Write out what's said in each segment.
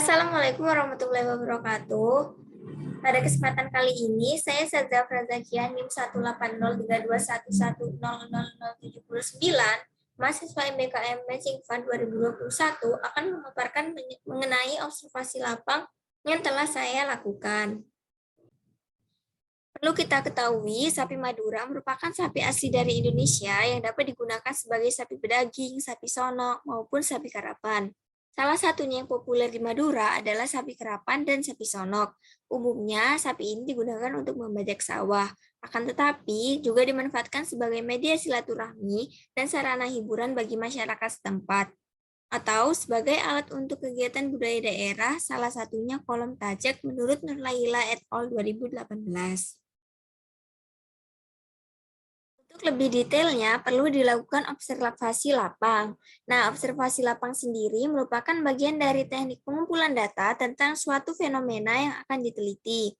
Assalamualaikum warahmatullahi wabarakatuh. Pada kesempatan kali ini, saya Sadza Prazakia NIM 1803211100079, mahasiswa MBKM Matching Fund 2021 akan memaparkan mengenai observasi lapang yang telah saya lakukan. Perlu kita ketahui, sapi Madura merupakan sapi asli dari Indonesia yang dapat digunakan sebagai sapi pedaging, sapi sonok, maupun sapi karapan. Salah satunya yang populer di Madura adalah sapi karapan dan sapi sonok. Umumnya, sapi ini digunakan untuk membajak sawah. Akan tetapi, juga dimanfaatkan sebagai media silaturahmi dan sarana hiburan bagi masyarakat setempat. Atau sebagai alat untuk kegiatan budaya daerah, salah satunya kolom tajak menurut Nurlaila et al. 2018. Untuk lebih detailnya, perlu dilakukan observasi lapang. Nah, observasi lapang sendiri merupakan bagian dari teknik pengumpulan data tentang suatu fenomena yang akan diteliti.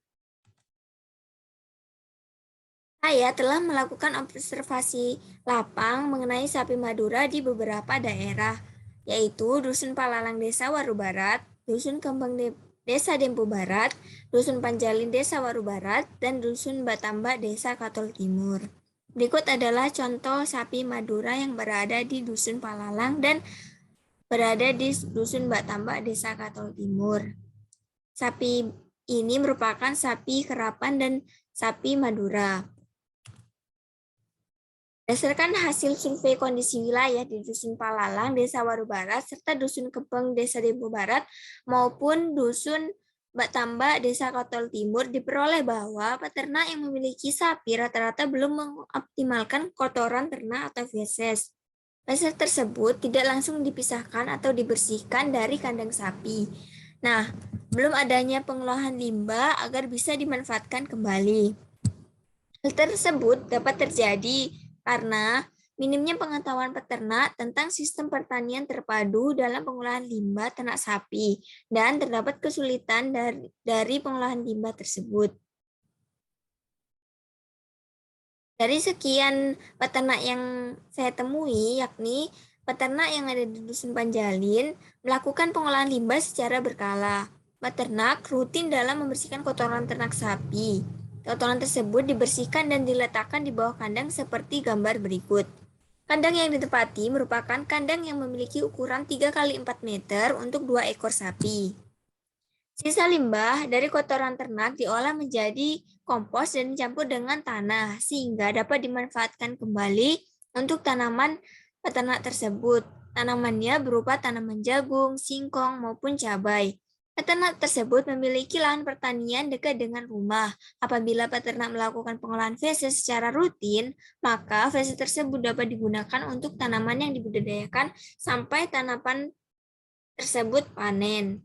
Saya telah melakukan observasi lapang mengenai sapi Madura di beberapa daerah, yaitu Dusun Palalang Desa Waru Barat, Dusun Kembang Desa Dempo Barat, Dusun Panjalin Desa Waru Barat, dan Dusun Batamba Desa Katol Timur. Berikut adalah contoh sapi Madura yang berada di Dusun Palalang dan berada di Dusun Batamba Desa Katol Timur. Sapi ini merupakan sapi karapan dan sapi Madura. Berdasarkan hasil survei kondisi wilayah di Dusun Palalang, Desa Waru Barat, serta Dusun Kepeng, Desa Dempo Barat, maupun Dusun Batamba, Desa Katol Timur, diperoleh bahwa peternak yang memiliki sapi rata-rata belum mengoptimalkan kotoran ternak atau feses. Feses tersebut tidak langsung dipisahkan atau dibersihkan dari kandang sapi. Nah, belum adanya pengolahan limbah agar bisa dimanfaatkan kembali. Hal tersebut dapat terjadi karena minimnya pengetahuan peternak tentang sistem pertanian terpadu dalam pengolahan limbah ternak sapi, dan terdapat kesulitan dari pengolahan limbah tersebut. Dari sekian peternak yang saya temui, yakni peternak yang ada di Dusun Panjalin, melakukan pengolahan limbah secara berkala. Peternak rutin dalam membersihkan kotoran ternak sapi. Kotoran tersebut dibersihkan dan diletakkan di bawah kandang seperti gambar berikut. Kandang yang ditempati merupakan kandang yang memiliki ukuran 3x4 meter untuk 2 ekor sapi. Sisa limbah dari kotoran ternak diolah menjadi kompos dan dicampur dengan tanah, sehingga dapat dimanfaatkan kembali untuk tanaman peternak tersebut. Tanamannya berupa tanaman jagung, singkong, maupun cabai. Peternak tersebut memiliki lahan pertanian dekat dengan rumah. Apabila peternak melakukan pengolahan feses secara rutin, maka feses tersebut dapat digunakan untuk tanaman yang dibudidayakan sampai tanaman tersebut panen.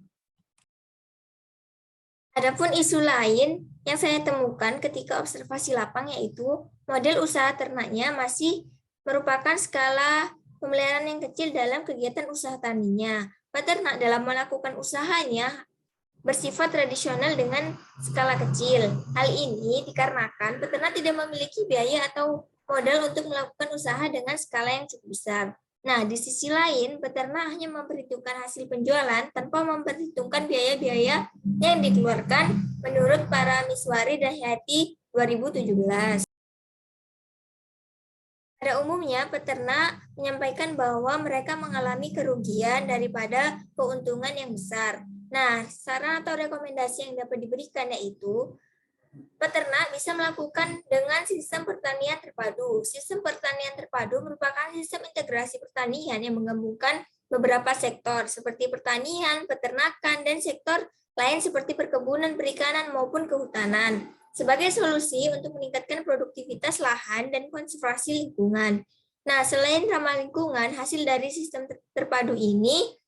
Adapun isu lain yang saya temukan ketika observasi lapang yaitu model usaha ternaknya masih merupakan skala pemeliharaan yang kecil dalam kegiatan usaha taninya. Peternak dalam melakukan usahanya bersifat tradisional dengan skala kecil. Hal ini dikarenakan peternak tidak memiliki biaya atau modal untuk melakukan usaha dengan skala yang cukup besar. Nah, di sisi lain, peternak hanya memperhitungkan hasil penjualan tanpa memperhitungkan biaya-biaya yang dikeluarkan menurut para Miswari dan Hayati 2017. Pada umumnya, peternak menyampaikan bahwa mereka mengalami kerugian daripada keuntungan yang besar. Nah, saran atau rekomendasi yang dapat diberikan yaitu peternak bisa melakukan dengan sistem pertanian terpadu. Sistem pertanian terpadu merupakan sistem integrasi pertanian yang menggabungkan beberapa sektor seperti pertanian, peternakan, dan sektor lain seperti perkebunan, perikanan, maupun kehutanan sebagai solusi untuk meningkatkan produktivitas lahan dan konservasi lingkungan. Nah, selain ramah lingkungan, hasil dari sistem terpadu ini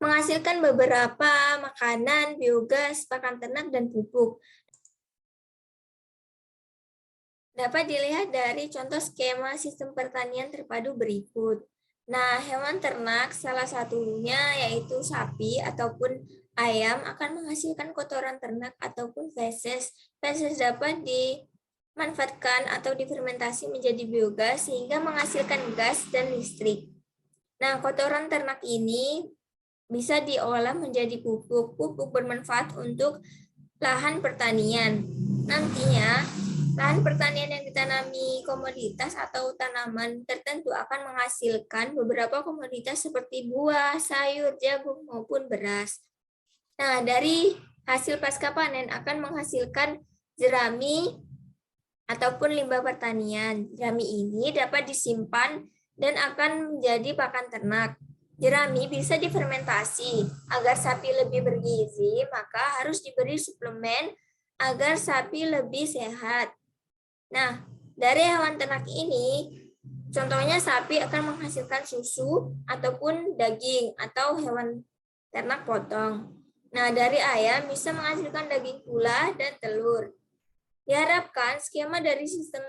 menghasilkan beberapa makanan, biogas, pakan ternak, dan pupuk. Dapat dilihat dari contoh skema sistem pertanian terpadu berikut. Nah, hewan ternak salah satunya yaitu sapi ataupun ayam akan menghasilkan kotoran ternak ataupun feses. Feses dapat dimanfaatkan atau difermentasi menjadi biogas sehingga menghasilkan gas dan listrik. Nah, kotoran ternak ini bisa diolah menjadi pupuk. Pupuk bermanfaat untuk lahan pertanian. Nantinya, lahan pertanian yang ditanami komoditas atau tanaman tertentu akan menghasilkan beberapa komoditas seperti buah, sayur, jagung, maupun beras. Nah, dari hasil pasca panen akan menghasilkan jerami ataupun limbah pertanian. Jerami ini dapat disimpan dan akan menjadi pakan ternak. Jerami bisa difermentasi agar sapi lebih bergizi, maka harus diberi suplemen agar sapi lebih sehat. Nah, dari hewan ternak ini, contohnya sapi akan menghasilkan susu ataupun daging atau hewan ternak potong. Nah, dari ayam bisa menghasilkan daging pula dan telur. Diharapkan skema dari sistem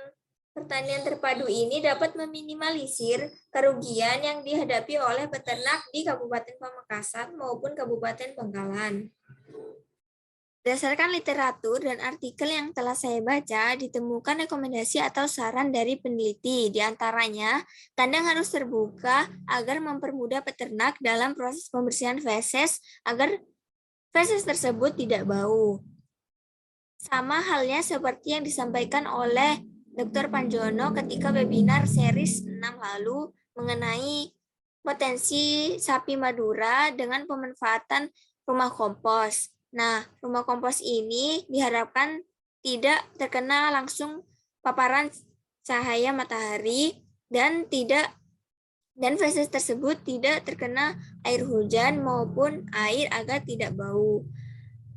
pertanian terpadu ini dapat meminimalisir kerugian yang dihadapi oleh peternak di Kabupaten Pamekasan maupun Kabupaten Bangkalan. Berdasarkan literatur dan artikel yang telah saya baca, ditemukan rekomendasi atau saran dari peneliti. Di antaranya, kandang harus terbuka agar mempermudah peternak dalam proses pembersihan feses agar feses tersebut tidak bau. Sama halnya seperti yang disampaikan oleh Dr. Panjono ketika webinar series 6 lalu mengenai potensi sapi Madura dengan pemanfaatan rumah kompos. Nah, rumah kompos ini diharapkan tidak terkena langsung paparan cahaya matahari dan feses tersebut tidak terkena air hujan maupun air agar tidak bau.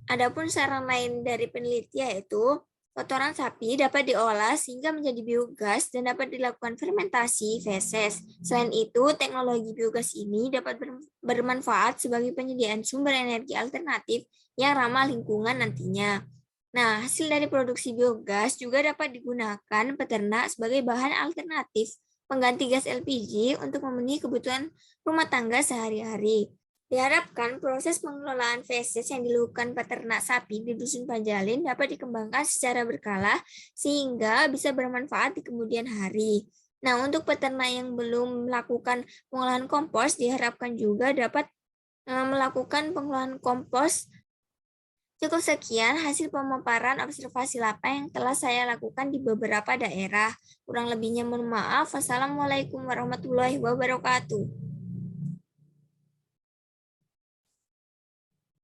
Adapun saran lain dari peneliti yaitu kotoran sapi dapat diolah sehingga menjadi biogas dan dapat dilakukan fermentasi feses. Selain itu, teknologi biogas ini dapat bermanfaat sebagai penyediaan sumber energi alternatif yang ramah lingkungan nantinya. Nah, hasil dari produksi biogas juga dapat digunakan peternak sebagai bahan alternatif pengganti gas LPG untuk memenuhi kebutuhan rumah tangga sehari-hari. Diharapkan proses pengelolaan feses yang dilakukan peternak sapi di Dusun Panjalin dapat dikembangkan secara berkala sehingga bisa bermanfaat di kemudian hari. Nah, untuk peternak yang belum melakukan pengolahan kompos diharapkan juga dapat melakukan pengolahan kompos. Cukup sekian hasil pemaparan observasi lapangan yang telah saya lakukan di beberapa daerah. Kurang lebihnya mohon maaf. Wassalamualaikum warahmatullahi wabarakatuh.